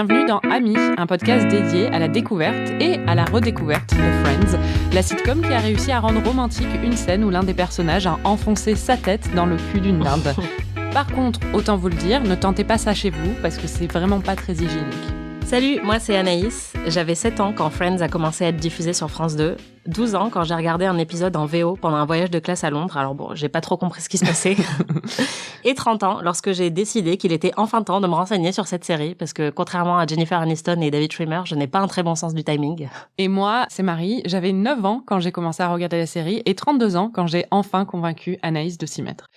bienvenue dans Amis, un podcast dédié à la découverte et à la redécouverte de Friends, la sitcom qui a réussi à rendre romantique une scène où l'un des personnages a enfoncé sa tête dans le cul d'une dinde. Par contre, autant vous le dire, ne tentez pas ça chez vous parce que c'est vraiment pas très hygiénique. Salut, moi c'est Anaïs. J'avais 7 ans quand Friends a commencé à être diffusé sur France 2, 12 ans quand j'ai regardé un épisode en VO pendant un voyage de classe à Londres, alors bon, j'ai pas trop compris ce qui se passait, et 30 ans lorsque j'ai décidé qu'il était enfin temps de me renseigner sur cette série, parce que contrairement à Jennifer Aniston et David Schwimmer, je n'ai pas un très bon sens du timing. Et moi, c'est Marie, j'avais 9 ans quand j'ai commencé à regarder la série, et 32 ans quand j'ai enfin convaincu Anaïs de s'y mettre.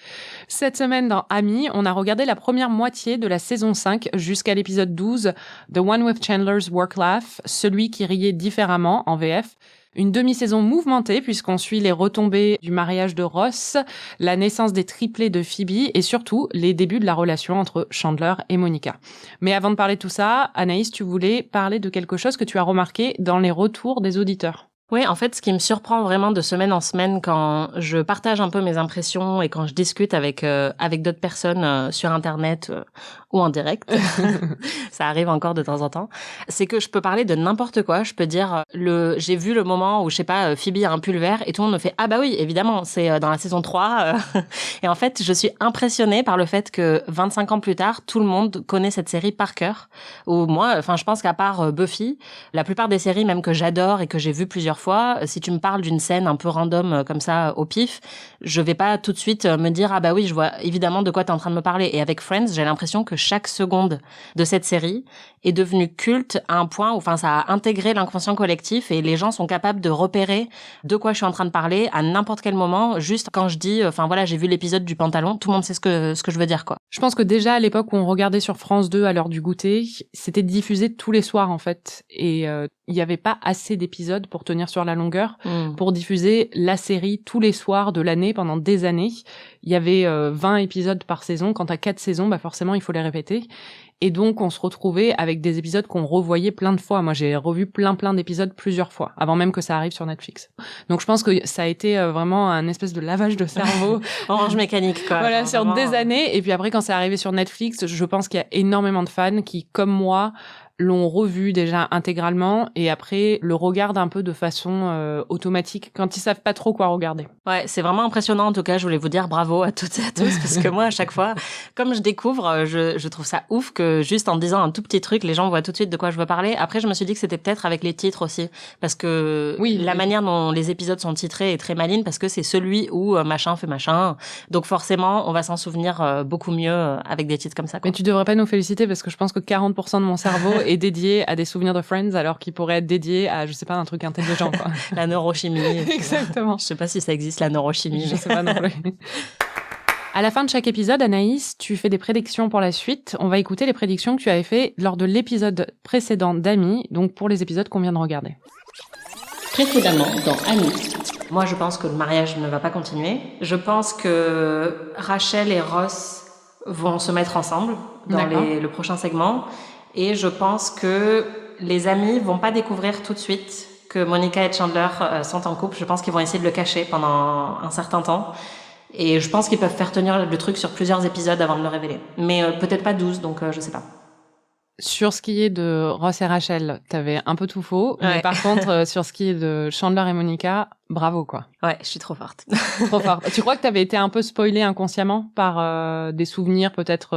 Cette semaine dans Amis, on a regardé la première moitié de la saison 5 jusqu'à l'épisode 12, The One with Chandler's Work Laugh, celui qui riait différemment en VF. Une demi-saison mouvementée puisqu'on suit les retombées du mariage de Ross, la naissance des triplés de Phoebe et surtout les débuts de la relation entre Chandler et Monica. Mais avant de parler de tout ça, Anaïs, tu voulais parler de quelque chose que tu as remarqué dans les retours des auditeurs. Oui, en fait, ce qui me surprend vraiment de semaine en semaine quand je partage un peu mes impressions et quand je discute avec d'autres personnes sur Internet ou en direct, ça arrive encore de temps en temps, c'est que je peux parler de n'importe quoi. Je peux dire, j'ai vu le moment où, je sais pas, Phoebe a un pull vert et tout le monde me fait « Ah bah oui, évidemment, c'est dans la saison 3 ». Et en fait, je suis impressionnée par le fait que 25 ans plus tard, tout le monde connaît cette série par cœur. Ou moi, enfin, je pense qu'à part Buffy, la plupart des séries même que j'adore et que j'ai vues plusieurs fois, si tu me parles d'une scène un peu random comme ça au pif, je vais pas tout de suite me dire ah bah oui, je vois évidemment de quoi t'es en train de me parler. Et avec Friends, j'ai l'impression que chaque seconde de cette série est devenue culte à un point où enfin ça a intégré l'inconscient collectif et les gens sont capables de repérer de quoi je suis en train de parler à n'importe quel moment. Juste quand je dis enfin voilà, j'ai vu l'épisode du pantalon, tout le monde sait ce que je veux dire quoi. Je pense que déjà à l'époque où on regardait sur France 2 à l'heure du goûter, c'était diffusé tous les soirs en fait et il y avait pas assez d'épisodes pour tenir sur la longueur pour diffuser la série tous les soirs de l'année pendant des années. Il y avait 20 épisodes par saison. Quand t'as 4 saisons, bah forcément il faut les répéter. Et donc on se retrouvait avec des épisodes qu'on revoyait plein de fois. Moi j'ai revu plein d'épisodes plusieurs fois avant même que ça arrive sur Netflix. Donc je pense que ça a été vraiment un espèce de lavage de cerveau. Orange Mécanique quoi. Voilà, enfin, sur vraiment... des années. Et puis après quand c'est arrivé sur Netflix, je pense qu'il y a énormément de fans qui, comme moi, l'ont revu déjà intégralement et après le regardent un peu de façon automatique quand ils savent pas trop quoi regarder. Ouais, c'est vraiment impressionnant en tout cas, je voulais vous dire bravo à toutes et à tous parce que moi à chaque fois, comme je découvre, je trouve ça ouf que juste en disant un tout petit truc, les gens voient tout de suite de quoi je veux parler. Après je me suis dit que c'était peut-être avec les titres aussi parce que oui, la manière dont les épisodes sont titrés est très maligne parce que c'est celui où machin fait machin. Donc forcément, on va s'en souvenir beaucoup mieux avec des titres comme ça quoi. Mais tu devrais pas nous féliciter parce que je pense que 40% de mon cerveau est dédié à des souvenirs de Friends alors qu'il pourrait être dédié à, je sais pas, un truc intelligent, quoi. La neurochimie. Exactement. Je sais pas si ça existe, la neurochimie. Je sais pas non plus. À la fin de chaque épisode, Anaïs, tu fais des prédictions pour la suite. On va écouter les prédictions que tu avais fait lors de l'épisode précédent d'Amis, donc pour les épisodes qu'on vient de regarder. Précédemment dans Amis. Moi, je pense que le mariage ne va pas continuer. Je pense que Rachel et Ross vont se mettre ensemble dans le prochain segment. Et je pense que les amis vont pas découvrir tout de suite que Monica et Chandler sont en couple. Je pense qu'ils vont essayer de le cacher pendant un certain temps. Et je pense qu'ils peuvent faire tenir le truc sur plusieurs épisodes avant de le révéler. Mais peut-être pas 12, donc je sais pas. Sur ce qui est de Ross et Rachel, t'avais un peu tout faux. Ouais. Mais par contre, sur ce qui est de Chandler et Monica, bravo, quoi. Ouais, je suis trop forte. Trop forte. Tu crois que t'avais été un peu spoilée inconsciemment par des souvenirs, peut-être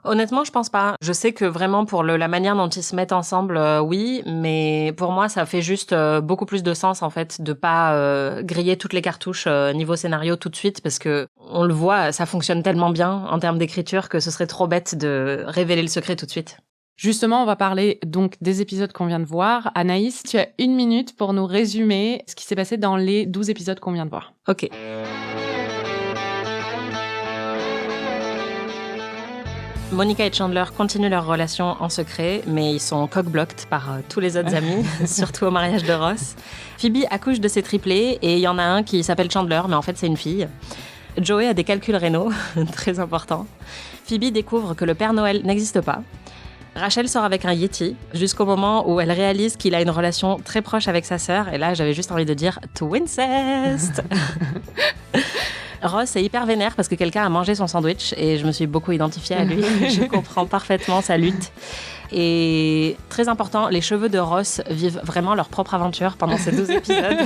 Honnêtement, je pense pas. Je sais que vraiment pour la manière dont ils se mettent ensemble, oui. Mais pour moi, ça fait juste beaucoup plus de sens, en fait, de pas griller toutes les cartouches niveau scénario tout de suite. Parce que on le voit, ça fonctionne tellement bien en termes d'écriture que ce serait trop bête de révéler le secret tout de suite. Justement, on va parler donc des épisodes qu'on vient de voir. Anaïs, tu as 1 minute pour nous résumer ce qui s'est passé dans les 12 épisodes qu'on vient de voir. Ok. Monica et Chandler continuent leur relation en secret, mais ils sont cock-blocked par tous les autres amis, surtout au mariage de Ross. Phoebe accouche de ses triplés et il y en a un qui s'appelle Chandler, mais en fait c'est une fille. Joey a des calculs rénaux, très important. Phoebe découvre que le Père Noël n'existe pas. Rachel sort avec un Yeti jusqu'au moment où elle réalise qu'il a une relation très proche avec sa sœur. Et là, j'avais juste envie de dire « Twincest !» Ross est hyper vénère parce que quelqu'un a mangé son sandwich et je me suis beaucoup identifiée à lui. Je comprends parfaitement sa lutte. Et très important, les cheveux de Ross vivent vraiment leur propre aventure pendant ces 12 épisodes.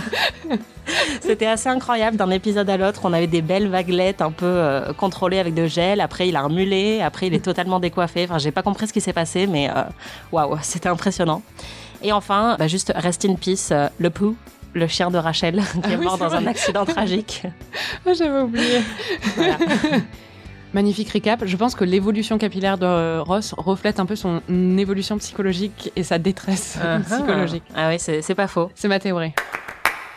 C'était assez incroyable, d'un épisode à l'autre. On avait des belles vaguelettes un peu contrôlées avec de gel. Après, il a un mulet. Après, il est totalement décoiffé. Enfin, j'ai pas compris ce qui s'est passé, mais waouh, c'était impressionnant. Et enfin, juste rest in peace, le Pooh, le chien de Rachel, qui est mort dans un accident tragique. J'avais oublié. Voilà. Magnifique récap. Je pense que l'évolution capillaire de Ross reflète un peu son évolution psychologique et sa détresse psychologique. Ah oui, c'est pas faux. C'est ma théorie.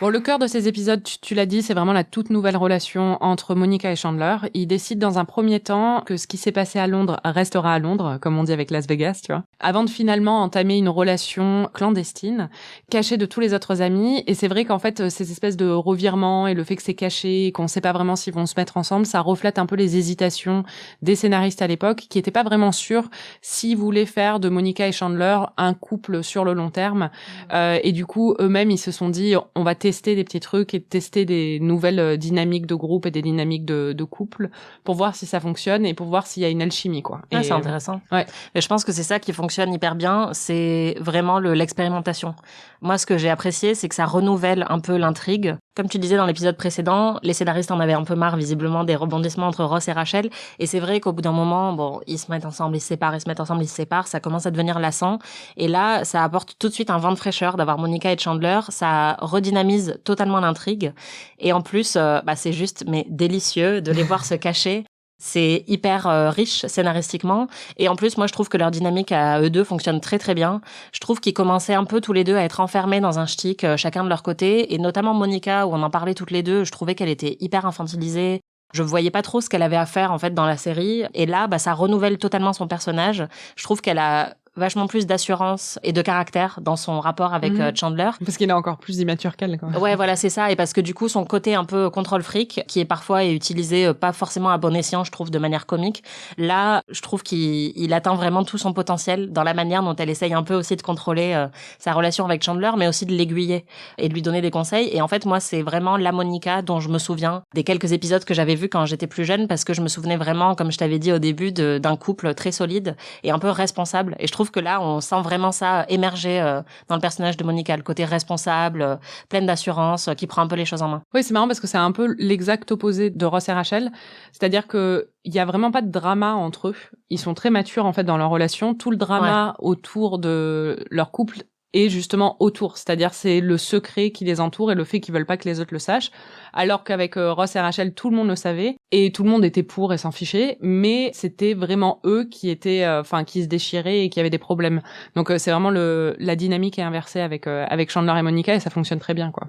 Bon, le cœur de ces épisodes, tu l'as dit, c'est vraiment la toute nouvelle relation entre Monica et Chandler. Ils décident dans un premier temps que ce qui s'est passé à Londres restera à Londres, comme on dit avec Las Vegas, tu vois, avant de finalement entamer une relation clandestine, cachée de tous les autres amis. Et c'est vrai qu'en fait, ces espèces de revirements et le fait que c'est caché et qu'on sait pas vraiment s'ils vont se mettre ensemble, ça reflète un peu les hésitations des scénaristes à l'époque, qui étaient pas vraiment sûrs s'ils voulaient faire de Monica et Chandler un couple sur le long terme. Et du coup, eux-mêmes, ils se sont dit, on va tester des petits trucs et tester des nouvelles dynamiques de groupe et des dynamiques de couple pour voir si ça fonctionne et pour voir s'il y a une alchimie, quoi. Ah, c'est intéressant. Ouais. Et je pense que c'est ça qui fonctionne hyper bien, c'est vraiment l'expérimentation. Moi, ce que j'ai apprécié, c'est que ça renouvelle un peu l'intrigue. Comme tu disais dans l'épisode précédent, les scénaristes en avaient un peu marre, visiblement, des rebondissements entre Ross et Rachel. Et c'est vrai qu'au bout d'un moment, bon, ils se mettent ensemble, ils se séparent, ils se mettent ensemble, ils se séparent. Ça commence à devenir lassant. Et là, ça apporte tout de suite un vent de fraîcheur d'avoir Monica et Chandler. Ça redynamise totalement l'intrigue. Et en plus, c'est juste, mais délicieux de les voir se cacher. C'est hyper riche scénaristiquement. Et en plus, moi, je trouve que leur dynamique à eux deux fonctionne très, très bien. Je trouve qu'ils commençaient un peu tous les deux à être enfermés dans un shtick, chacun de leur côté. Et notamment Monica, où on en parlait toutes les deux, je trouvais qu'elle était hyper infantilisée. Je voyais pas trop ce qu'elle avait à faire, en fait, dans la série. Et là, ça renouvelle totalement son personnage. Je trouve qu'elle a vachement plus d'assurance et de caractère dans son rapport avec Chandler. Parce qu'il est encore plus immature qu'elle, quand même. Ouais, voilà, c'est ça. Et parce que du coup, son côté un peu contrôle fric, qui est parfois utilisé pas forcément à bon escient, je trouve, de manière comique, là, je trouve qu'il atteint vraiment tout son potentiel dans la manière dont elle essaye un peu aussi de contrôler sa relation avec Chandler, mais aussi de l'aiguiller et de lui donner des conseils. Et en fait, moi, c'est vraiment la Monica dont je me souviens des quelques épisodes que j'avais vus quand j'étais plus jeune, parce que je me souvenais vraiment, comme je t'avais dit au début, d'un couple très solide et un peu responsable. Et je trouve que là, on sent vraiment ça émerger dans le personnage de Monica, le côté responsable, pleine d'assurance, qui prend un peu les choses en main. Oui, c'est marrant parce que c'est un peu l'exact opposé de Ross et Rachel. C'est-à-dire que il y a vraiment pas de drama entre eux. Ils sont très matures, en fait, dans leur relation. Tout le drama autour de leur couple est justement autour. C'est-à-dire, c'est le secret qui les entoure et le fait qu'ils veulent pas que les autres le sachent. Alors qu'avec Ross et Rachel, tout le monde le savait et tout le monde était pour et s'en fichait, mais c'était vraiment eux qui étaient, qui se déchiraient et qui avaient des problèmes. Donc c'est vraiment la dynamique est inversée avec Chandler et Monica et ça fonctionne très bien, quoi.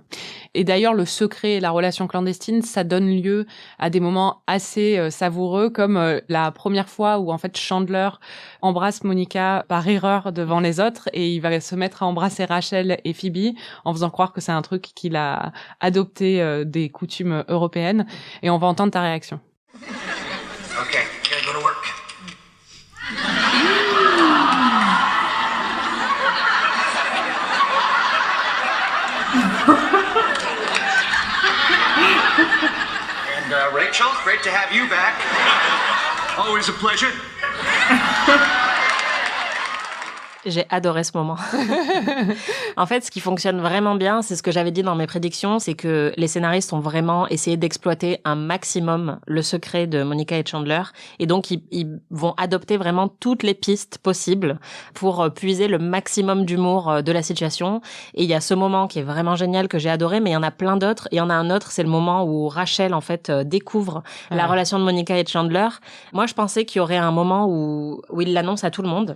Et d'ailleurs, le secret et la relation clandestine, ça donne lieu à des moments assez savoureux, comme la première fois où en fait Chandler embrasse Monica par erreur devant les autres et il va se mettre à embrasser Rachel et Phoebe en faisant croire que c'est un truc qu'il a adopté des coutumes européennes, et on va entendre ta réaction. Okay, gotta go to work. And Rachel, great to have you back. Always a pleasure. J'ai adoré ce moment. En fait, ce qui fonctionne vraiment bien, c'est ce que j'avais dit dans mes prédictions, c'est que les scénaristes ont vraiment essayé d'exploiter un maximum le secret de Monica et Chandler. Et donc, ils vont adopter vraiment toutes les pistes possibles pour puiser le maximum d'humour de la situation. Et il y a ce moment qui est vraiment génial, que j'ai adoré, mais il y en a plein d'autres. Et il y en a un autre, c'est le moment où Rachel, en fait, découvre la relation de Monica et Chandler. Moi, je pensais qu'il y aurait un moment où il l'annonce à tout le monde.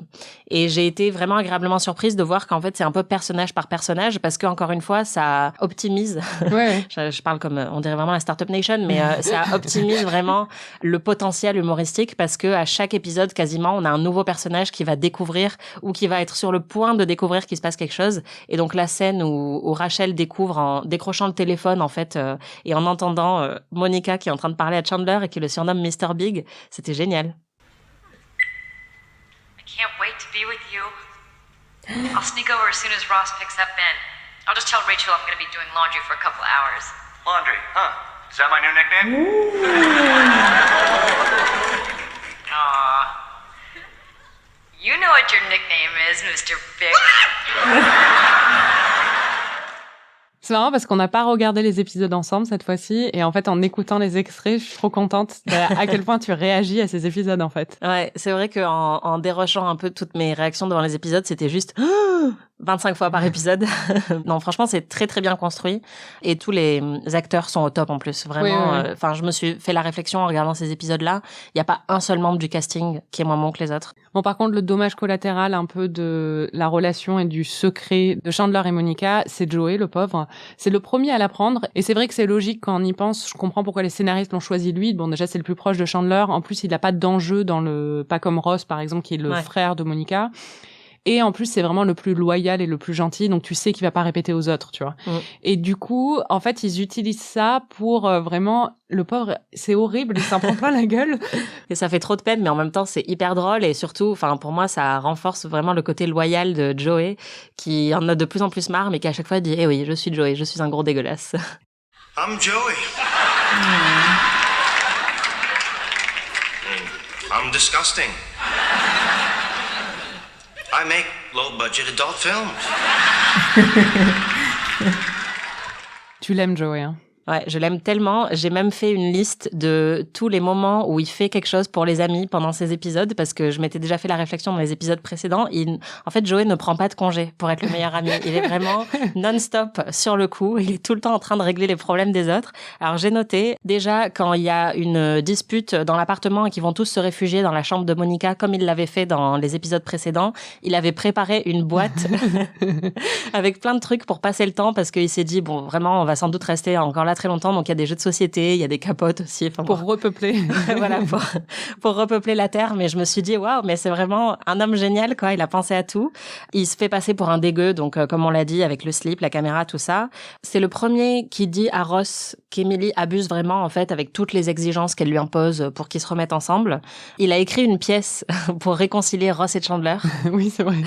Et j'ai été vraiment agréablement surprise de voir qu'en fait c'est un peu personnage par personnage, parce que encore une fois ça optimise je parle comme on dirait vraiment la Startup Nation, mais ça optimise vraiment le potentiel humoristique, parce que à chaque épisode quasiment on a un nouveau personnage qui va découvrir ou qui va être sur le point de découvrir qu'il se passe quelque chose. Et donc la scène où Rachel découvre en décrochant le téléphone en fait et en entendant Monica qui est en train de parler à Chandler et qui le surnomme Mr. Big, c'était génial. Can't wait to be with you. I'll sneak over as soon as Ross picks up Ben. I'll just tell Rachel I'm going to be doing laundry for a couple hours. Laundry, huh? Is that my new nickname? Aw. You know what your nickname is, Mr. Big. C'est marrant parce qu'on n'a pas regardé les épisodes ensemble cette fois-ci. Et en fait, en écoutant les extraits, je suis trop contente à quel point tu réagis à ces épisodes, en fait. Ouais, c'est vrai qu'en dérochant un peu toutes mes réactions devant les épisodes, c'était juste 25 fois par épisode. Non, franchement, c'est très très bien construit. Et tous les acteurs sont au top en plus. Vraiment, Oui. enfin, je me suis fait la réflexion en regardant ces épisodes-là. Il n'y a pas un seul membre du casting qui est moins bon que les autres. Bon, par contre, le dommage collatéral un peu de la relation et du secret de Chandler et Monica, c'est Joey, le pauvre. C'est le premier à l'apprendre. Et c'est vrai que c'est logique quand on y pense. Je comprends pourquoi les scénaristes l'ont choisi lui. Bon, déjà, c'est le plus proche de Chandler. En plus, il n'a pas d'enjeu pas comme Ross, par exemple, qui est le frère de Monica. Et en plus, c'est vraiment le plus loyal et le plus gentil, donc tu sais qu'il va pas répéter aux autres, tu vois. Et du coup, en fait, ils utilisent ça pour vraiment... Le pauvre, c'est horrible, il s'en prend pas la gueule. Et ça fait trop de peine, mais en même temps, c'est hyper drôle. Et surtout, enfin, pour moi, ça renforce vraiment le côté loyal de Joey, qui en a de plus en plus marre, mais qui à chaque fois dit « Eh oui, je suis Joey, je suis un gros dégueulasse. » I'm Joey. I'm disgusting. I make low-budget adult films. Tu l'aimes, Joey, hein? Ouais, je l'aime tellement. J'ai même fait une liste de tous les moments où il fait quelque chose pour les amis pendant ces épisodes, parce que je m'étais déjà fait la réflexion dans les épisodes précédents. En fait, Joey ne prend pas de congé pour être le meilleur ami. Il est vraiment non-stop sur le coup. Il est tout le temps en train de régler les problèmes des autres. Alors, j'ai noté, déjà, quand il y a une dispute dans l'appartement et qu'ils vont tous se réfugier dans la chambre de Monica, comme il l'avait fait dans les épisodes précédents, il avait préparé une boîte avec plein de trucs pour passer le temps, parce qu'il s'est dit, bon, vraiment, on va sans doute rester encore là très longtemps, donc il y a des jeux de société, il y a des capotes aussi. Enfin, pour repeupler. Voilà, pour repeupler la Terre. Mais je me suis dit, waouh, mais c'est vraiment un homme génial, quoi. Il a pensé à tout. Il se fait passer pour un dégueu, donc comme on l'a dit, avec le slip, la caméra, tout ça. C'est le premier qui dit à Ross qu'Emily abuse vraiment, en fait, avec toutes les exigences qu'elle lui impose pour qu'ils se remettent ensemble. Il a écrit une pièce pour réconcilier Ross et Chandler. Oui, c'est vrai.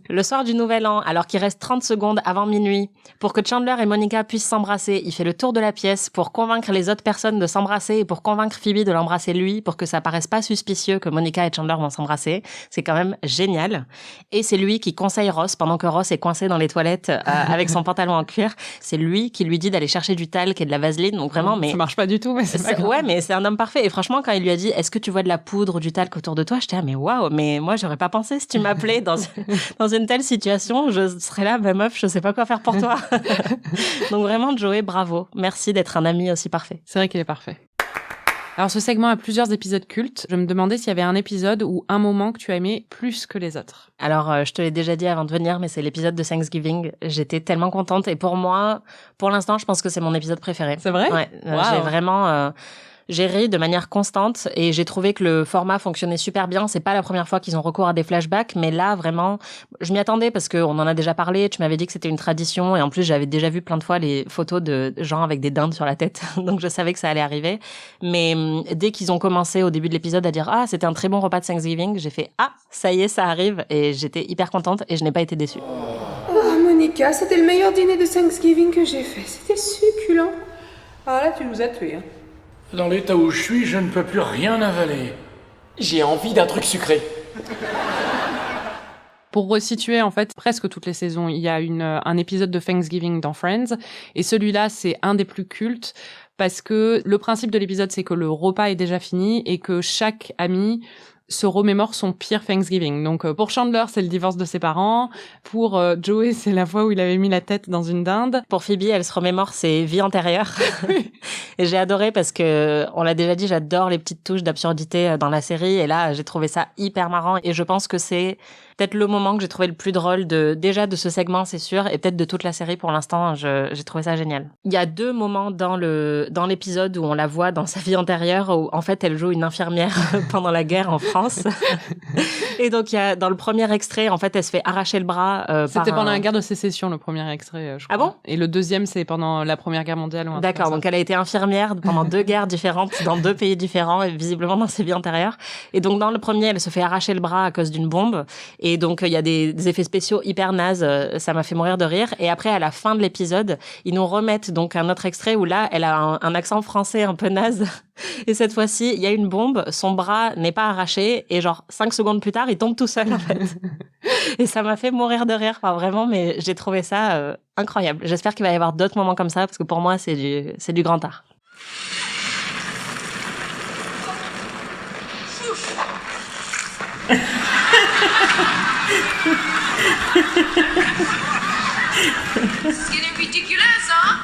Le soir du Nouvel An, alors qu'il reste 30 secondes avant minuit, pour que Chandler et Monica puissent s'embrasser, il fait le tour de la pièce pour convaincre les autres personnes de s'embrasser et pour convaincre Phoebe de l'embrasser lui, pour que ça paraisse pas suspicieux que Monica et Chandler vont s'embrasser. C'est quand même génial. Et c'est lui qui conseille Ross pendant que Ross est coincé dans les toilettes avec son pantalon en cuir. C'est lui qui lui dit d'aller chercher du talc et de la vaseline. Donc vraiment, mais ça marche pas du tout, mais c'est pas grave. Ouais, mais c'est un homme parfait. Et franchement, quand il lui a dit, est-ce que tu vois de la poudre ou du talc autour de toi, j'étais ah mais waouh, mais moi j'aurais pas pensé si tu m'appelais dans une telle situation, je serais là, bah meuf, je sais pas quoi faire pour toi. Donc vraiment, Joey, bravo. Merci d'être un ami aussi parfait. C'est vrai qu'il est parfait. Alors, ce segment a plusieurs épisodes cultes. Je me demandais s'il y avait un épisode ou un moment que tu as aimé plus que les autres. Alors, je te l'ai déjà dit avant de venir, mais c'est l'épisode de Thanksgiving. J'étais tellement contente. Et pour moi, pour l'instant, je pense que c'est mon épisode préféré. C'est vrai? Ouais. Wow. J'ai vraiment... J'ai ri de manière constante et j'ai trouvé que le format fonctionnait super bien. C'est pas la première fois qu'ils ont recours à des flashbacks, mais là, vraiment, je m'y attendais parce qu'on en a déjà parlé. Tu m'avais dit que c'était une tradition et en plus, j'avais déjà vu plein de fois les photos de gens avec des dindes sur la tête. Donc, je savais que ça allait arriver. Mais dès qu'ils ont commencé au début de l'épisode à dire « Ah, c'était un très bon repas de Thanksgiving », j'ai fait « Ah, ça y est, ça arrive » et j'étais hyper contente et je n'ai pas été déçue. Oh, Monica, c'était le meilleur dîner de Thanksgiving que j'ai fait. C'était succulent. Ah là, tu nous as tués, hein. Dans l'état où je suis, je ne peux plus rien avaler. J'ai envie d'un truc sucré. Pour resituer, en fait, presque toutes les saisons, il y a un épisode de Thanksgiving dans Friends. Et celui-là, c'est un des plus cultes parce que le principe de l'épisode, c'est que le repas est déjà fini et que chaque ami se remémore son pire Thanksgiving. Donc, pour Chandler, c'est le divorce de ses parents. Pour Joey, c'est la fois où il avait mis la tête dans une dinde. Pour Phoebe, elle se remémore ses vies antérieures. Et j'ai adoré parce que, on l'a déjà dit, j'adore les petites touches d'absurdité dans la série. Et là, j'ai trouvé ça hyper marrant. Et je pense que c'est peut-être le moment que j'ai trouvé le plus drôle déjà de ce segment, c'est sûr, et peut-être de toute la série pour l'instant. J'ai trouvé ça génial. Il y a 2 moments dans l'épisode où on la voit dans sa vie antérieure, où en fait elle joue une infirmière pendant la guerre en France. Et donc il y a dans le premier extrait, en fait elle se fait arracher le bras. C'était pendant la guerre de sécession, le premier extrait, je crois. Ah bon? Et le deuxième, c'est pendant la Première Guerre mondiale. D'accord, donc elle a été infirmière pendant 2 guerres différentes dans 2 pays différents, et visiblement dans ses vies antérieures. Et donc dans le premier, elle se fait arracher le bras à cause d'une bombe. Et donc, il y a des effets spéciaux hyper nazes. Ça m'a fait mourir de rire. Et après, à la fin de l'épisode, ils nous remettent donc un autre extrait où là, elle a un accent français un peu naze. Et cette fois-ci, il y a une bombe, son bras n'est pas arraché. Et genre, 5 secondes plus tard, il tombe tout seul, en fait. Et ça m'a fait mourir de rire. Enfin, vraiment, mais j'ai trouvé ça incroyable. J'espère qu'il va y avoir d'autres moments comme ça, parce que pour moi, c'est du grand art. It's getting ridiculous, hein?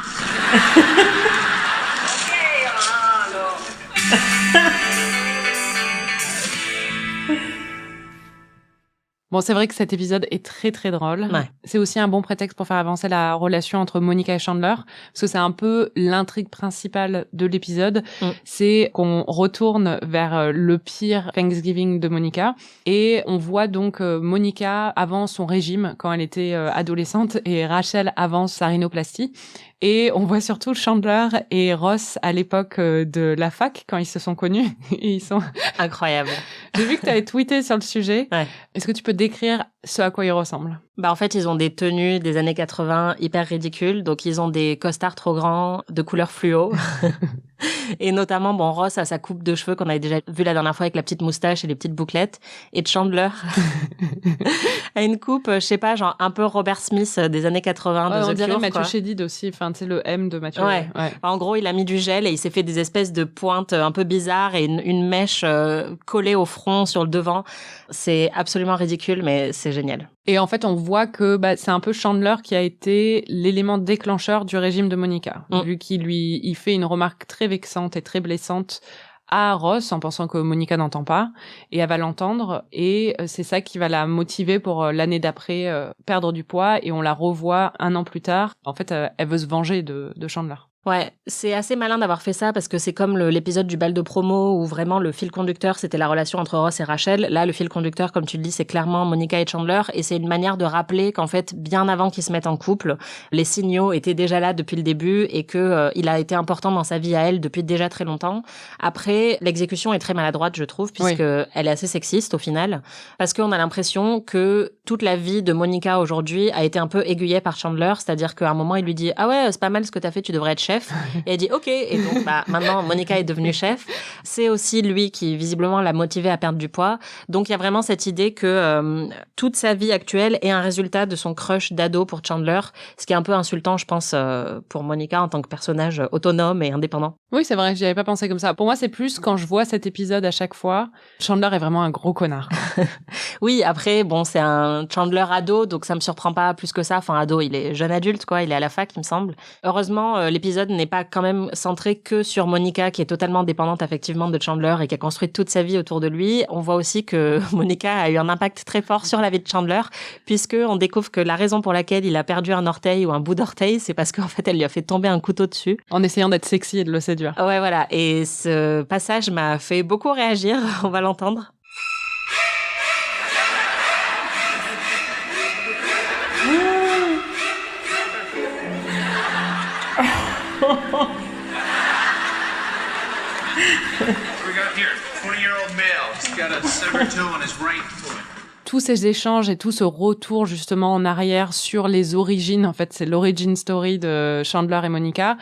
Bon, c'est vrai que cet épisode est très très drôle. Ouais. C'est aussi un bon prétexte pour faire avancer la relation entre Monica et Chandler, parce que c'est un peu l'intrigue principale de l'épisode. C'est qu'on retourne vers le pire Thanksgiving de Monica, et on voit donc Monica avant son régime quand elle était adolescente, et Rachel avant sa rhinoplastie. Et on voit surtout Chandler et Ross à l'époque de la fac, quand ils se sont connus. Et ils sont Incroyable. J'ai vu que tu avais tweeté sur le sujet. Ouais. Est-ce que tu peux décrire ce à quoi ils ressemblent? Bah, en fait, ils ont des tenues des années 80 hyper ridicules. Donc, ils ont des costards trop grands de couleur fluo. Et notamment, bon, Ross a sa coupe de cheveux qu'on avait déjà vu la dernière fois avec la petite moustache et les petites bouclettes. Et Chandler a une coupe, je sais pas, genre un peu Robert Smith des années 80 de On The dirait Cure, Mathieu quoi. Chédid aussi. Enfin, tu sais, le M de Mathieu. Ouais. En gros, il a mis du gel et il s'est fait des espèces de pointes un peu bizarres et une mèche collée au front sur le devant. C'est absolument ridicule, mais c'est génial. Et en fait, on voit que c'est un peu Chandler qui a été l'élément déclencheur du régime de Monica, vu il fait une remarque très vexante et très blessante à Ross en pensant que Monica n'entend pas, et elle va l'entendre, et c'est ça qui va la motiver pour l'année d'après perdre du poids, et on la revoit 1 an plus tard. En fait, elle veut se venger de Chandler. Ouais, c'est assez malin d'avoir fait ça parce que c'est comme l'épisode du bal de promo où vraiment le fil conducteur c'était la relation entre Ross et Rachel. Là, le fil conducteur, comme tu le dis, c'est clairement Monica et Chandler, et c'est une manière de rappeler qu'en fait, bien avant qu'ils se mettent en couple, les signaux étaient déjà là depuis le début et que il a été important dans sa vie à elle depuis déjà très longtemps. Après, l'exécution est très maladroite, je trouve, puisque elle est assez sexiste au final, parce qu'on a l'impression que toute la vie de Monica aujourd'hui a été un peu aiguillée par Chandler, c'est-à-dire qu'à un moment il lui dit ah ouais, c'est pas mal ce que t'as fait, tu devrais être chef. Et elle dit ok, et donc maintenant Monica est devenue chef. C'est aussi lui qui visiblement l'a motivée à perdre du poids. Donc il y a vraiment cette idée que toute sa vie actuelle est un résultat de son crush d'ado pour Chandler, ce qui est un peu insultant, je pense, pour Monica en tant que personnage autonome et indépendant. Oui, c'est vrai, j'y avais pas pensé comme ça. Pour moi, c'est plus quand je vois cet épisode à chaque fois, Chandler est vraiment un gros connard. Oui, après, bon, c'est un Chandler ado, donc ça me surprend pas plus que ça. Enfin, ado, il est jeune adulte, quoi. Il est à la fac, il me semble. Heureusement, l'épisode n'est pas quand même centré que sur Monica, qui est totalement dépendante effectivement de Chandler et qui a construit toute sa vie autour de lui. On voit aussi que Monica a eu un impact très fort sur la vie de Chandler, puisque on découvre que la raison pour laquelle il a perdu un orteil ou un bout d'orteil, c'est parce qu'en fait, elle lui a fait tomber un couteau dessus. En essayant d'être sexy et de le séduire. Ouais, voilà. Et ce passage m'a fait beaucoup réagir. On va l'entendre. We got here, 20-year-old male. He's got a severed toe on his right foot. Tous ces échanges et tout ce retour justement en arrière sur les origines, en fait c'est l'origin story de Chandler et Monica,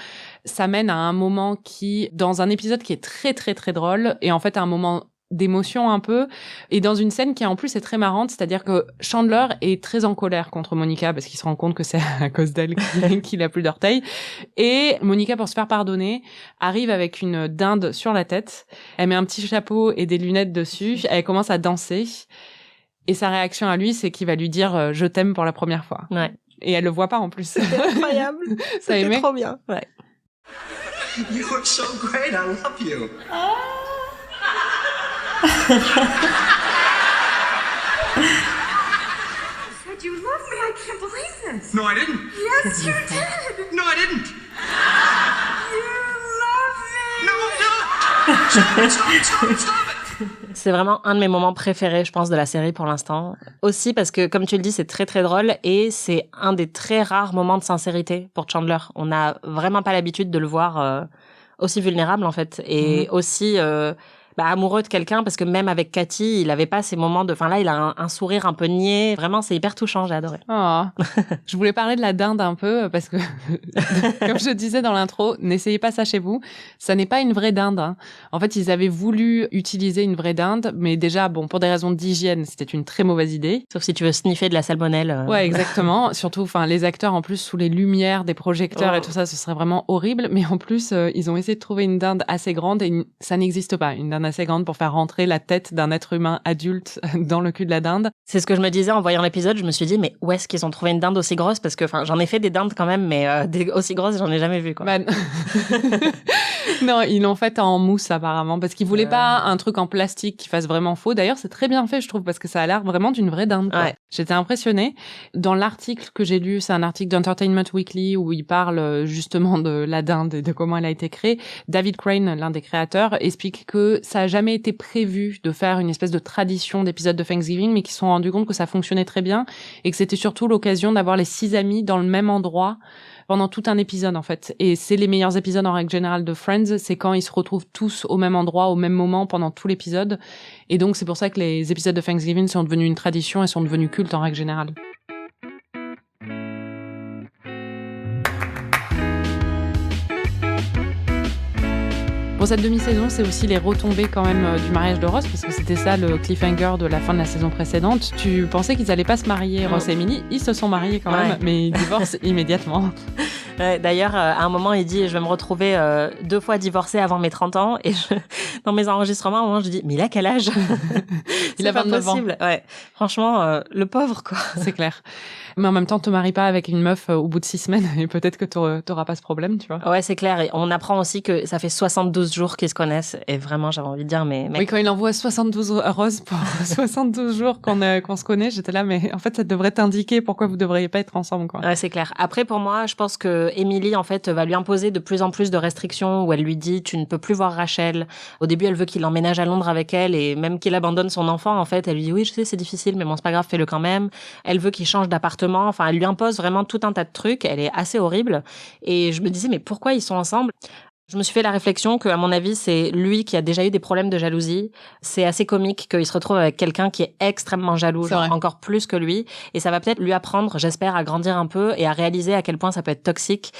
ça mène à un moment qui, dans un épisode qui est très très très drôle, et en fait à un moment d'émotion un peu, et dans une scène qui en plus est très marrante, c'est-à-dire que Chandler est très en colère contre Monica parce qu'il se rend compte que c'est à cause d'elle qu'il a plus d'orteils, et Monica, pour se faire pardonner, arrive avec une dinde sur la tête, elle met un petit chapeau et des lunettes dessus, elle commence à danser. Et sa réaction à lui, c'est qu'il va lui dire je t'aime pour la première fois. Ouais. Et elle le voit pas en plus. C'était incroyable. Ça aimait. C'était trop bien. Ouais. You are so great. I love you. Said you love me. I can't believe this. No, I didn't. Yes, you did. No, I didn't. You love me. No, I don't. Stop it. C'est vraiment un de mes moments préférés, je pense, de la série pour l'instant. Aussi parce que, comme tu le dis, c'est très très drôle et c'est un des très rares moments de sincérité pour Chandler. On n'a vraiment pas l'habitude de le voir aussi vulnérable, en fait, et aussi amoureux de quelqu'un, parce que même avec Cathy, il avait pas ces moments de... Enfin là, il a un sourire un peu niais. Vraiment, c'est hyper touchant, j'ai adoré. Oh. Je voulais parler de la dinde un peu, parce que, comme je disais dans l'intro, n'essayez pas ça chez vous. Ça n'est pas une vraie dinde. Hein. En fait, ils avaient voulu utiliser une vraie dinde, mais déjà, bon, pour des raisons d'hygiène, c'était une très mauvaise idée. Sauf si tu veux sniffer de la salmonelle. Ouais, exactement. Surtout, enfin, les acteurs, en plus, sous les lumières des projecteurs et tout ça, ce serait vraiment horrible. Mais en plus, ils ont essayé de trouver une dinde assez grande et ça n'existe pas. Une dinde assez grande pour faire rentrer la tête d'un être humain adulte dans le cul de la dinde. C'est ce que je me disais en voyant l'épisode. Je me suis dit, mais où est-ce qu'ils ont trouvé une dinde aussi grosse? Parce que, enfin, j'en ai fait des dindes quand même, mais aussi grosses, j'en ai jamais vu, quoi. Non, ils l'ont faite en mousse apparemment parce qu'ils voulaient pas un truc en plastique qui fasse vraiment faux. D'ailleurs, c'est très bien fait, je trouve, parce que ça a l'air vraiment d'une vraie dinde. Quoi. Ouais. J'étais impressionnée. Dans l'article que j'ai lu, c'est un article d'Entertainment Weekly où il parle justement de la dinde et de comment elle a été créée. David Crane, l'un des créateurs, explique que ça a jamais été prévu de faire une espèce de tradition d'épisode de Thanksgiving, mais qu'ils se sont rendus compte que ça fonctionnait très bien et que c'était surtout l'occasion d'avoir les 6 amis dans le même endroit pendant tout un épisode en fait. Et c'est les meilleurs épisodes en règle générale de Friends, c'est quand ils se retrouvent tous au même endroit, au même moment pendant tout l'épisode. Et donc c'est pour ça que les épisodes de Thanksgiving sont devenus une tradition et sont devenus cultes en règle générale. Pour cette demi-saison, c'est aussi les retombées quand même du mariage de Ross, parce que c'était ça le cliffhanger de la fin de la saison précédente. Tu pensais qu'ils allaient pas se marier, Ross et Emily. Ils se sont mariés quand même, mais ils divorcent immédiatement. D'ailleurs, à un moment, il dit « Je vais me retrouver 2 fois divorcé avant mes 30 ans. » Et dans mes enregistrements, à un moment, je dis « Mais il a quel âge ?» Il a 29 ans. Ouais. Franchement, le pauvre, quoi. C'est clair. Mais en même temps, te marie pas avec une meuf au bout de 6 semaines et peut-être que t'auras pas ce problème, tu vois. Ouais, c'est clair. Et on apprend aussi que ça fait 72 jours qu'ils se connaissent. Et vraiment, j'avais envie de dire, mais... Oui, quand il envoie 72 roses pour 72 jours qu'on se connaît, j'étais là, mais en fait, ça devrait t'indiquer pourquoi vous devriez pas être ensemble, quoi. Ouais, c'est clair. Après, pour moi, je pense que Emily, en fait, va lui imposer de plus en plus de restrictions où elle lui dit, tu ne peux plus voir Rachel. Au début, elle veut qu'il emménage à Londres avec elle et même qu'il abandonne son enfant, en fait, elle lui dit, oui, je sais, c'est difficile, mais bon, c'est pas grave, fais-le quand même. Elle veut qu'il change d'appartement. Enfin, elle lui impose vraiment tout un tas de trucs. Elle est assez horrible. Et je me disais, mais pourquoi ils sont ensemble? Je me suis fait la réflexion que, à mon avis, c'est lui qui a déjà eu des problèmes de jalousie. C'est assez comique qu'il se retrouve avec quelqu'un qui est extrêmement jaloux, genre encore plus que lui. Et ça va peut-être lui apprendre, j'espère, à grandir un peu et à réaliser à quel point ça peut être toxique.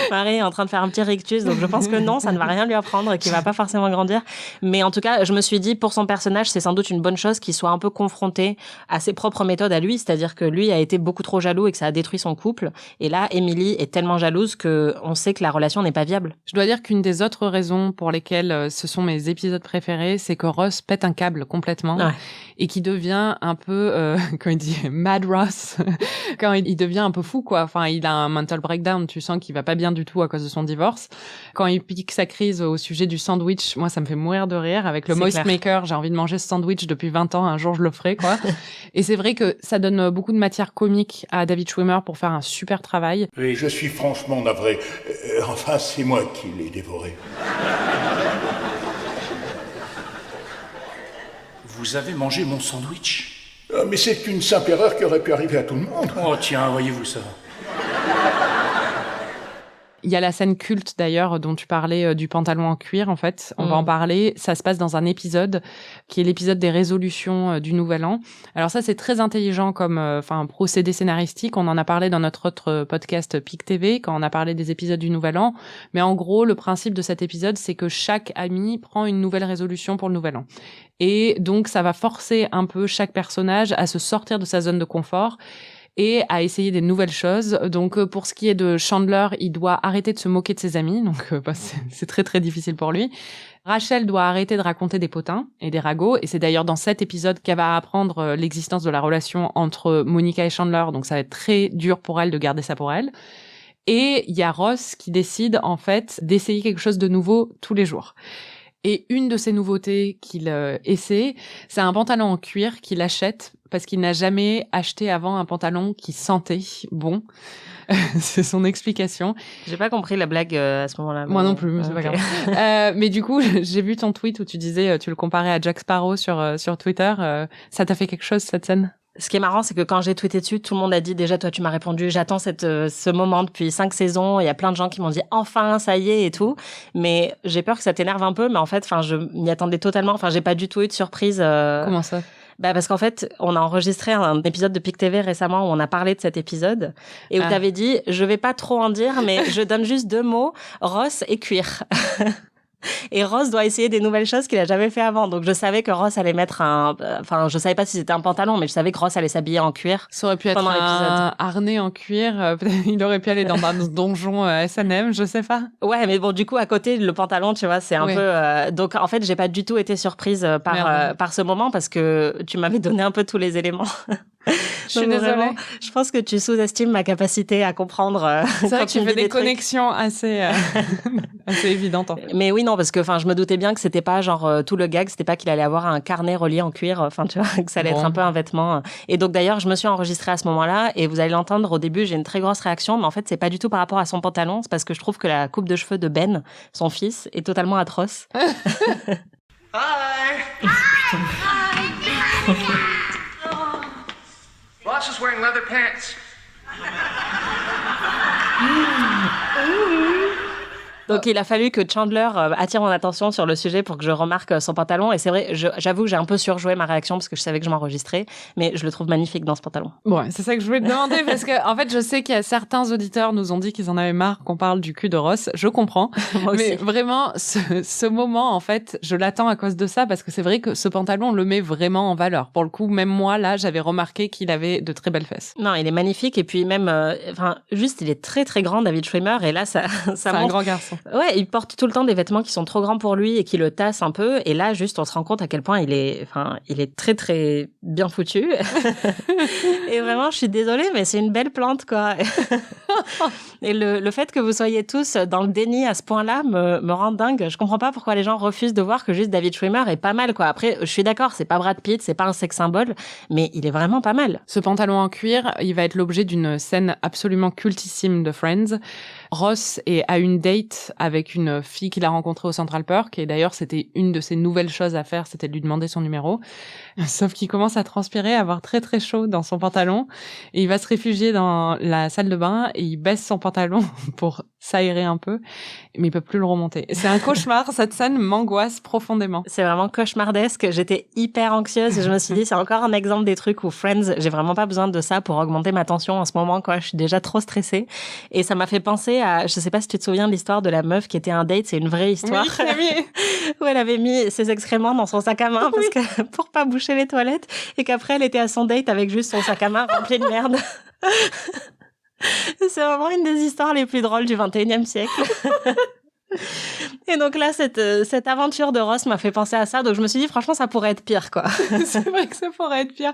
Marie est en train de faire un petit rictus, donc je pense que non, ça ne va rien lui apprendre et qu'il va pas forcément grandir. Mais en tout cas, je me suis dit, pour son personnage, c'est sans doute une bonne chose qu'il soit un peu confronté à ses propres méthodes à lui. C'est-à-dire que lui a été beaucoup trop jaloux et que ça a détruit son couple. Et là, Emily est tellement jalouse que on sait que la relation n'est pas viable. Je dois dire qu'une des autres raisons pour lesquelles ce sont mes épisodes préférés, c'est que Ross pète un câble complètement et qui devient un peu, quand il dit Mad Ross, quand il devient un peu fou, quoi. Enfin, il a un mental breakdown, tu sens qu'il va pas bien du tout à cause de son divorce. Quand il pique sa crise au sujet du sandwich, moi, ça me fait mourir de rire. Avec le Moist Maker, j'ai envie de manger ce sandwich depuis 20 ans, un jour je le ferai, quoi. Et c'est vrai que ça donne beaucoup de matière comique à David Schwimmer pour faire un super travail. Oui, je suis franchement navré. Enfin, c'est moi qui l'ai dévoré. Vous avez mangé mon sandwich? Mais c'est une simple erreur qui aurait pu arriver à tout le monde. Oh tiens, voyez-vous ça. Il y a la scène culte d'ailleurs dont tu parlais du pantalon en cuir en fait. On va en parler. Ça se passe dans un épisode qui est l'épisode des résolutions du Nouvel An. Alors ça c'est très intelligent comme procédé scénaristique. On en a parlé dans notre autre podcast PIC TV quand on a parlé des épisodes du Nouvel An. Mais en gros le principe de cet épisode c'est que chaque ami prend une nouvelle résolution pour le Nouvel An. Et donc ça va forcer un peu chaque personnage à se sortir de sa zone de confort et à essayer des nouvelles choses. Donc, pour ce qui est de Chandler, il doit arrêter de se moquer de ses amis. Donc, c'est très, très difficile pour lui. Rachel doit arrêter de raconter des potins et des ragots. Et c'est d'ailleurs dans cet épisode qu'elle va apprendre l'existence de la relation entre Monica et Chandler. Donc, ça va être très dur pour elle de garder ça pour elle. Et il y a Ross qui décide, en fait, d'essayer quelque chose de nouveau tous les jours. Et une de ces nouveautés qu'il essaie, c'est un pantalon en cuir qu'il achète parce qu'il n'a jamais acheté avant un pantalon qui sentait bon. C'est son explication. J'ai pas compris la blague à ce moment-là. Moi non plus, mais c'est pas grave. Mais du coup, j'ai vu ton tweet où tu disais, tu le comparais à Jack Sparrow sur Twitter. Ça t'a fait quelque chose, cette scène? Ce qui est marrant, c'est que quand j'ai tweeté dessus, tout le monde a dit déjà, toi, tu m'as répondu, j'attends ce moment depuis 5 saisons. Il y a plein de gens qui m'ont dit enfin, ça y est et tout. Mais j'ai peur que ça t'énerve un peu. Mais en fait, je m'y attendais totalement. Enfin, j'ai pas du tout eu de surprise. Comment ça? Parce qu'en fait, on a enregistré un épisode de PIC TV récemment où on a parlé de cet épisode et où t'avais dit, je vais pas trop en dire, mais je donne juste 2 mots, Ross et cuir. Et Ross doit essayer des nouvelles choses qu'il a jamais fait avant. Donc, je savais que Ross allait mettre je savais pas si c'était un pantalon, mais je savais que Ross allait s'habiller en cuir. Ça aurait pu être un harnais en cuir. Peut-être il aurait pu aller dans un donjon S&M, je sais pas. Ouais, mais bon, du coup, à côté, le pantalon, tu vois, c'est un peu... Donc, en fait, j'ai pas du tout été surprise par ce moment parce que tu m'avais donné un peu tous les éléments. Je suis désolée. Vraiment, je pense que tu sous-estimes ma capacité à comprendre. C'est vrai que tu fais des connexions assez évidentes. En fait. Mais oui, non, parce que je me doutais bien que c'était pas genre tout le gag, c'était pas qu'il allait avoir un carnet relié en cuir. Enfin, tu vois, que ça allait être un peu un vêtement. Et donc d'ailleurs, je me suis enregistrée à ce moment-là et vous allez l'entendre au début, j'ai une très grosse réaction, mais en fait, c'est pas du tout par rapport à son pantalon, c'est parce que je trouve que la coupe de cheveux de Ben, son fils, est totalement atroce. Hi. Ross is wearing leather pants. Donc, il a fallu que Chandler attire mon attention sur le sujet pour que je remarque son pantalon. Et c'est vrai, j'avoue que j'ai un peu surjoué ma réaction parce que je savais que je m'enregistrais, mais je le trouve magnifique dans ce pantalon. Bon, c'est ça que je voulais te demander parce que, en fait, je sais qu'il y a certains auditeurs nous ont dit qu'ils en avaient marre qu'on parle du cul de Ross. Je comprends. Moi aussi. Mais vraiment, ce moment, en fait, je l'attends à cause de ça parce que c'est vrai que ce pantalon, on le met vraiment en valeur. Pour le coup, même moi, là, j'avais remarqué qu'il avait de très belles fesses. Non, il est magnifique. Et puis même, juste, il est très, très grand, David Schwimmer. Et là, ça c'est montre... un grand garçon. Ouais, il porte tout le temps des vêtements qui sont trop grands pour lui et qui le tassent un peu. Et là, juste, on se rend compte à quel point il est très, très bien foutu. Et vraiment, je suis désolée, mais c'est une belle plante, quoi. Et le fait que vous soyez tous dans le déni à ce point-là me rend dingue. Je comprends pas pourquoi les gens refusent de voir que juste David Schwimmer est pas mal, quoi. Après, je suis d'accord, c'est pas Brad Pitt, c'est pas un sex symbole, mais il est vraiment pas mal. Ce pantalon en cuir, il va être l'objet d'une scène absolument cultissime de Friends. Ross est à une date avec une fille qu'il a rencontrée au Central Park et d'ailleurs c'était une de ses nouvelles choses à faire, c'était de lui demander son numéro. Sauf qu'il commence à transpirer, à avoir très très chaud dans son pantalon et il va se réfugier dans la salle de bain et il baisse son pantalon pour s'aérer un peu, mais il peut plus le remonter. C'est un cauchemar, cette scène m'angoisse profondément. C'est vraiment cauchemardesque, j'étais hyper anxieuse et je me suis dit c'est encore un exemple des trucs où Friends, j'ai vraiment pas besoin de ça pour augmenter ma tension en ce moment, quoi. Je suis déjà trop stressée et ça m'a fait penser à, je sais pas si tu te souviens de l'histoire de la meuf qui était un date, c'est une vraie histoire. Oui, où elle avait mis ses excréments dans son sac à main parce que pour pas boucher les toilettes et qu'après elle était à son date avec juste son sac à main rempli de merde. C'est vraiment une des histoires les plus drôles du 21e siècle. Et donc là, cette aventure de Ross m'a fait penser à ça. Donc je me suis dit, franchement, ça pourrait être pire, quoi. C'est vrai que ça pourrait être pire.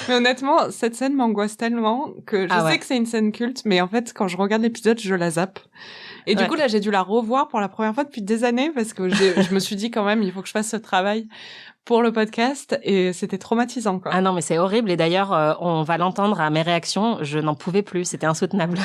Mais honnêtement, cette scène m'angoisse tellement que je sais que c'est une scène culte, mais en fait, quand je regarde l'épisode, je la zappe. Et du coup, là, j'ai dû la revoir pour la première fois depuis des années parce que je me suis dit quand même, il faut que je fasse ce travail pour le podcast et c'était traumatisant, quoi. Ah non, mais c'est horrible. Et d'ailleurs, on va l'entendre à mes réactions. Je n'en pouvais plus. C'était insoutenable.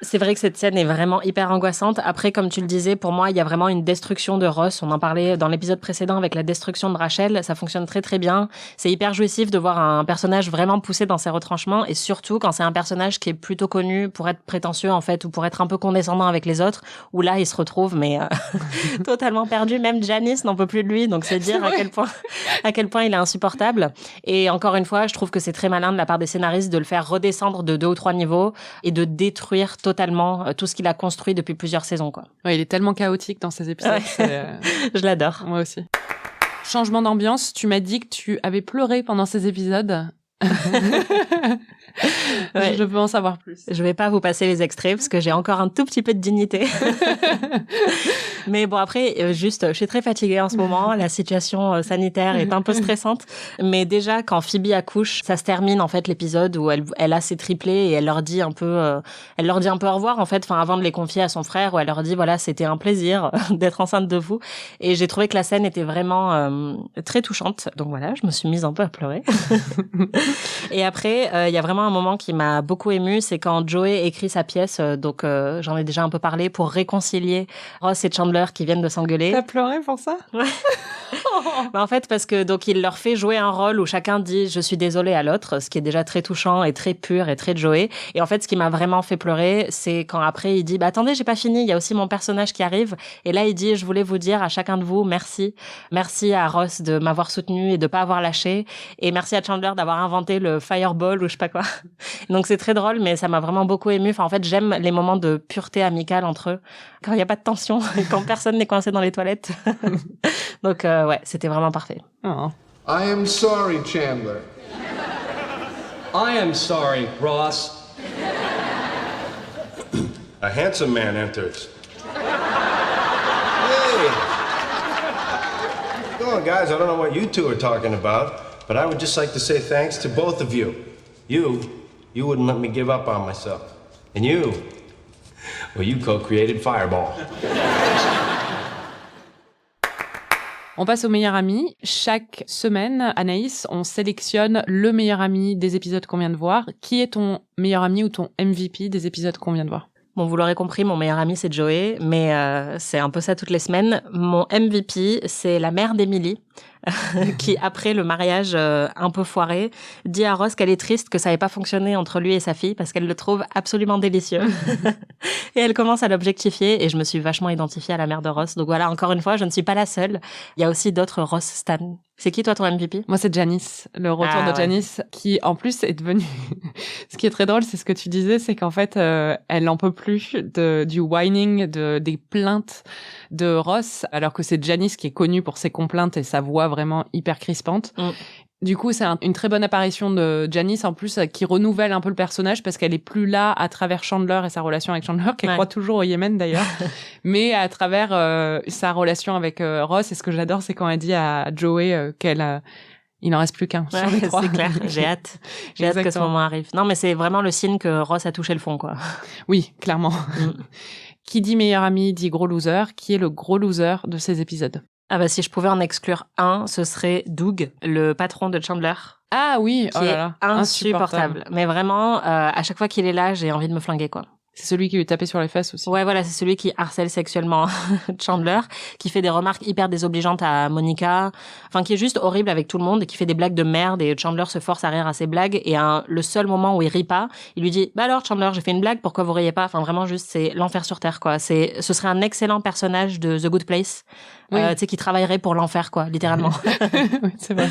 C'est vrai que cette scène est vraiment hyper angoissante. Après, comme tu le disais, pour moi, il y a vraiment une destruction de Ross. On en parlait dans l'épisode précédent avec la destruction de Rachel. Ça fonctionne très, très bien. C'est hyper jouissif de voir un personnage vraiment poussé dans ses retranchements et surtout quand c'est un personnage qui est plutôt connu pour être prétentieux, en fait, ou pour être un peu condescendant avec les autres, où là, il se retrouve, mais totalement perdu. Même Janice n'en peut plus de lui. Donc, c'est dire à quel point il est insupportable. Et encore une fois, je trouve que c'est très malin de la part des scénaristes de le faire redescendre de 2 ou 3 niveaux et de détruire totalement tout ce qu'il a construit depuis plusieurs saisons, quoi. Ouais, il est tellement chaotique dans ces épisodes. Ouais. Je l'adore. Moi aussi. Changement d'ambiance, tu m'as dit que tu avais pleuré pendant ces épisodes. Ouais. Je veux en savoir plus. Je vais pas vous passer les extraits parce que j'ai encore un tout petit peu de dignité. Mais bon, après, juste, je suis très fatiguée en ce moment. La situation sanitaire est un peu stressante. Mais déjà, quand Phoebe accouche, ça se termine, en fait, l'épisode où elle a ses triplés et elle leur dit un peu au revoir, en fait, enfin, avant de les confier à son frère, où elle leur dit, voilà, c'était un plaisir d'être enceinte de vous. Et j'ai trouvé que la scène était vraiment très touchante. Donc voilà, je me suis mise un peu à pleurer. Et après, il y a vraiment un moment qui m'a beaucoup émue, c'est quand Joey écrit sa pièce, donc j'en ai déjà un peu parlé, pour réconcilier Ross et Chandler qui viennent de s'engueuler. T'as pleuré pour ça? Ouais. Bah en fait, parce que donc il leur fait jouer un rôle où chacun dit je suis désolé à l'autre, ce qui est déjà très touchant et très pur et très Joey. Et en fait, ce qui m'a vraiment fait pleurer, c'est quand après il dit bah attendez, j'ai pas fini, il y a aussi mon personnage qui arrive. Et là il dit je voulais vous dire à chacun de vous merci à Ross de m'avoir soutenu et de pas avoir lâché, et merci à Chandler d'avoir inventé le fireball ou je sais pas quoi. Donc c'est très drôle, mais ça m'a vraiment beaucoup émue. Enfin en fait j'aime les moments de pureté amicale entre eux, quand il y a pas de tension et quand personne n'est coincé dans les toilettes. Donc ouais, c'était vraiment parfait. Oh. I am sorry, Chandler. I am sorry, Ross. A handsome man enters. Hey! Go on, guys, I don't know what you two are talking about, but I would just like to say thanks to both of you. You wouldn't let me give up on myself. And you co-created Fireball. On passe au meilleur ami. Chaque semaine, Anaïs, on sélectionne le meilleur ami des épisodes qu'on vient de voir. Qui est ton meilleur ami ou ton MVP des épisodes qu'on vient de voir? Bon, vous l'aurez compris, mon meilleur ami, c'est Joey, mais c'est un peu ça toutes les semaines. Mon MVP, c'est la mère d'Emily, qui, après le mariage un peu foiré, dit à Ross qu'elle est triste que ça n'ait pas fonctionné entre lui et sa fille, parce qu'elle le trouve absolument délicieux. Et elle commence à l'objectifier, et je me suis vachement identifiée à la mère de Ross. Donc voilà, encore une fois, je ne suis pas la seule. Il y a aussi d'autres Ross stan. C'est qui, toi, ton MVP? Moi, c'est Janice, le retour de Janice, qui, en plus, est devenue... Ce qui est très drôle, c'est ce que tu disais, c'est qu'en fait, elle n'en peut plus du whining, des plaintes de Ross, alors que c'est Janice qui est connue pour ses complaintes et sa voix vraiment hyper crispante. Mm. Du coup, c'est une très bonne apparition de Janice, en plus, qui renouvelle un peu le personnage, parce qu'elle est plus là à travers Chandler et sa relation avec Chandler, qu'elle croit toujours au Yémen d'ailleurs, mais à travers sa relation avec Ross. Et ce que j'adore, c'est quand elle dit à Joey il n'en reste plus qu'un sur les trois. C'est clair, j'ai hâte. J'ai hâte que ce moment arrive. Non, mais c'est vraiment le signe que Ross a touché le fond, quoi. Oui, clairement. Qui dit meilleur ami dit gros loser. Qui est le gros loser de ces épisodes? Ah bah si je pouvais en exclure un, ce serait Doug, le patron de Chandler. Ah oui, qui est insupportable. Mais vraiment, à chaque fois qu'il est là, j'ai envie de me flinguer, quoi. C'est celui qui lui tapait sur les fesses aussi. Ouais, voilà, c'est celui qui harcèle sexuellement Chandler, qui fait des remarques hyper désobligeantes à Monica, enfin qui est juste horrible avec tout le monde et qui fait des blagues de merde, et Chandler se force à rire à ses blagues, et le seul moment où il rit pas, il lui dit « Bah alors Chandler, j'ai fait une blague, pourquoi vous riez pas ?» Enfin vraiment juste, c'est l'enfer sur terre, quoi. Ce serait un excellent personnage de The Good Place, oui. Tu sais, qui travaillerait pour l'enfer, quoi, littéralement. Oui, c'est vrai.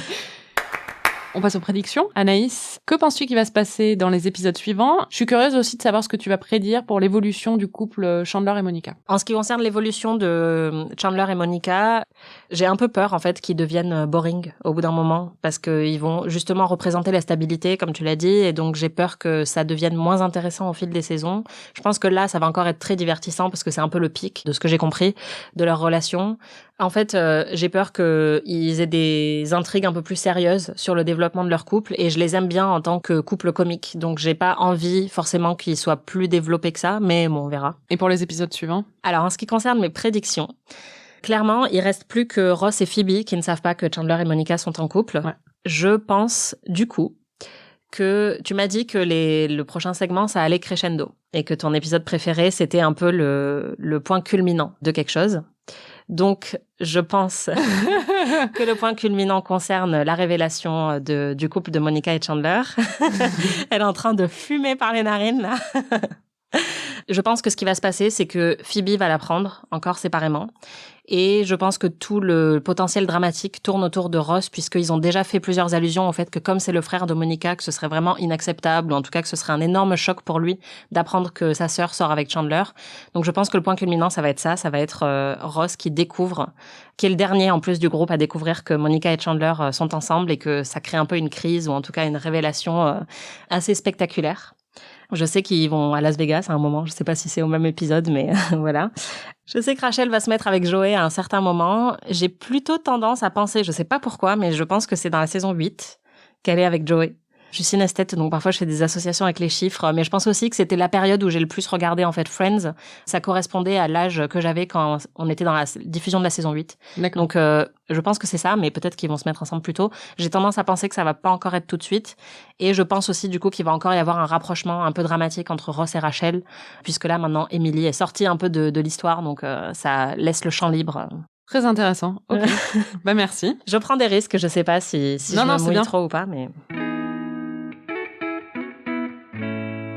On passe aux prédictions. Anaïs, que penses-tu qu'il va se passer dans les épisodes suivants? Je suis curieuse aussi de savoir ce que tu vas prédire pour l'évolution du couple Chandler et Monica. En ce qui concerne l'évolution de Chandler et Monica, j'ai un peu peur en fait qu'ils deviennent boring au bout d'un moment, parce qu'ils vont justement représenter la stabilité, comme tu l'as dit, et donc j'ai peur que ça devienne moins intéressant au fil des saisons. Je pense que là, ça va encore être très divertissant, parce que c'est un peu le pic de ce que j'ai compris de leur relation. En fait, j'ai peur qu'ils aient des intrigues un peu plus sérieuses sur le développement de leur couple, et je les aime bien en tant que couple comique. Donc j'ai pas envie forcément qu'ils soient plus développés que ça, mais bon, on verra. Et pour les épisodes suivants? Alors, en ce qui concerne mes prédictions, clairement, il reste plus que Ross et Phoebe qui ne savent pas que Chandler et Monica sont en couple. Ouais. Je pense, du coup, que tu m'as dit que le prochain segment, ça allait crescendo, et que ton épisode préféré, c'était un peu le point culminant de quelque chose. Donc, je pense que le point culminant concerne la révélation du couple de Monica et Chandler. Elle est en train de fumer par les narines, là. Je pense que ce qui va se passer, c'est que Phoebe va la prendre, encore séparément. Et je pense que tout le potentiel dramatique tourne autour de Ross, puisqu'ils ont déjà fait plusieurs allusions au fait que comme c'est le frère de Monica, que ce serait vraiment inacceptable, ou en tout cas que ce serait un énorme choc pour lui d'apprendre que sa sœur sort avec Chandler. Donc je pense que le point culminant, ça va être Ross qui découvre, qui est le dernier en plus du groupe à découvrir que Monica et Chandler sont ensemble et que ça crée un peu une crise, ou en tout cas une révélation assez spectaculaire. Je sais qu'ils vont à Las Vegas à un moment, je sais pas si c'est au même épisode, mais voilà. Je sais que Rachel va se mettre avec Joey à un certain moment. J'ai plutôt tendance à penser, je sais pas pourquoi, mais je pense que c'est dans la saison 8 qu'elle est avec Joey. Je suis synesthète, donc parfois je fais des associations avec les chiffres, mais je pense aussi que c'était la période où j'ai le plus regardé en fait Friends. Ça correspondait à l'âge que j'avais quand on était dans la diffusion de la saison 8. D'accord. Donc je pense que c'est ça, mais peut-être qu'ils vont se mettre ensemble plus tôt. J'ai tendance à penser que ça va pas encore être tout de suite. Et je pense aussi du coup qu'il va encore y avoir un rapprochement un peu dramatique entre Ross et Rachel, puisque là maintenant Emily est sortie un peu de l'histoire, donc ça laisse le champ libre. Très intéressant. Ok. Bah merci. Je prends des risques, je sais pas si je me mouille trop ou pas, mais...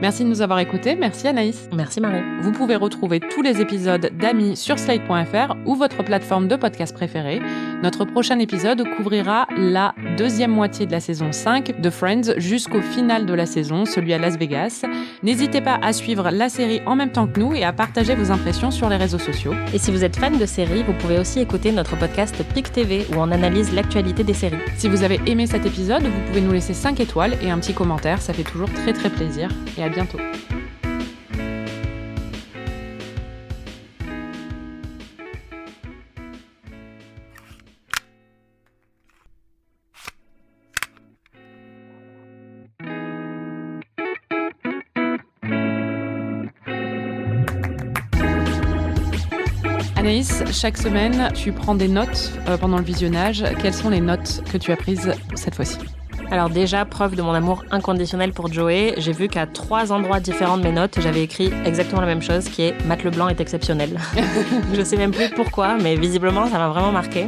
Merci de nous avoir écoutés. Merci Anaïs. Merci Marie. Vous pouvez retrouver tous les épisodes d'Amis sur slate.fr ou votre plateforme de podcast préférée. Notre prochain épisode couvrira la deuxième moitié de la saison 5 de Friends jusqu'au final de la saison, celui à Las Vegas. N'hésitez pas à suivre la série en même temps que nous et à partager vos impressions sur les réseaux sociaux. Et si vous êtes fan de séries, vous pouvez aussi écouter notre podcast PIC TV où on analyse l'actualité des séries. Si vous avez aimé cet épisode, vous pouvez nous laisser 5 étoiles et un petit commentaire, ça fait toujours très très plaisir. Et à bientôt. Anaïs, chaque semaine, tu prends des notes pendant le visionnage. Quelles sont les notes que tu as prises cette fois-ci ? Alors déjà, preuve de mon amour inconditionnel pour Joey, j'ai vu qu'à 3 endroits différents de mes notes, j'avais écrit exactement la même chose, qui est « Matt Leblanc est exceptionnel ». Je sais même plus pourquoi, mais visiblement, ça m'a vraiment marqué.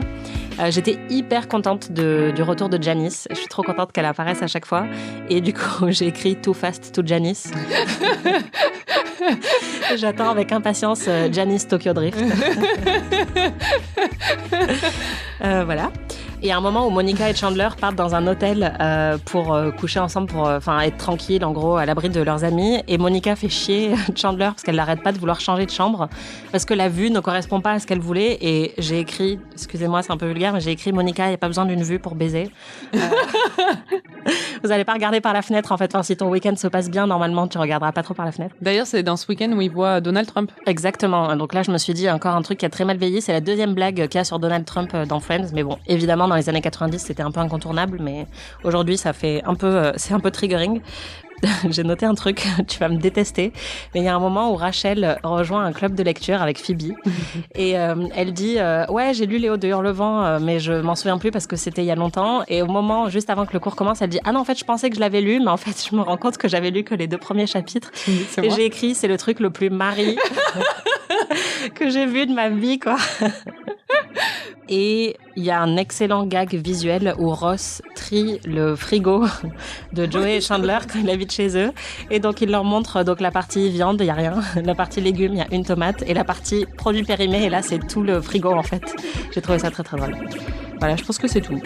J'étais hyper contente du retour de Janice. Je suis trop contente qu'elle apparaisse à chaque fois. Et du coup, j'ai écrit « Too fast to Janice ». J'attends avec impatience Janice Tokyo Drift. Voilà. Et à un moment où Monica et Chandler partent dans un hôtel pour coucher ensemble, pour être tranquille, en gros, à l'abri de leurs amis. Et Monica fait chier Chandler parce qu'elle n'arrête pas de vouloir changer de chambre parce que la vue ne correspond pas à ce qu'elle voulait. Et j'ai écrit, excusez-moi, c'est un peu vulgaire, mais j'ai écrit « Monica, il n'y a pas besoin d'une vue pour baiser. » Vous n'allez pas regarder par la fenêtre, en fait. Enfin, si ton week-end se passe bien, normalement, tu regarderas pas trop par la fenêtre. D'ailleurs, c'est dans ce week-end où il voit Donald Trump. Exactement. Donc là, je me suis dit encore un truc qui a très mal vieilli. C'est la deuxième blague qu'il y a sur Donald Trump dans Friends. Mais bon, évidemment, dans les années 90, c'était un peu incontournable. Mais aujourd'hui, ça fait un peu, c'est un peu triggering. J'ai noté un truc, tu vas me détester, mais il y a un moment où Rachel rejoint un club de lecture avec Phoebe et elle dit ouais, j'ai lu Léo de Hurlevent, mais je m'en souviens plus parce que c'était il y a longtemps. Et au moment juste avant que le cours commence, elle dit ah non, en fait je pensais que je l'avais lu, mais en fait je me rends compte que j'avais lu que les 2 premiers chapitres. Et j'ai écrit c'est le truc le plus Marie que j'ai vu de ma vie, quoi. Et il y a un excellent gag visuel où Ross trie le frigo de Joey et Chandler quand il habite chez eux. Et donc, il leur montre donc la partie viande, il n'y a rien. La partie légumes, il y a une tomate. Et la partie produits périmés, et là, c'est tout le frigo, en fait. J'ai trouvé ça très, très drôle. Voilà, je pense que c'est tout.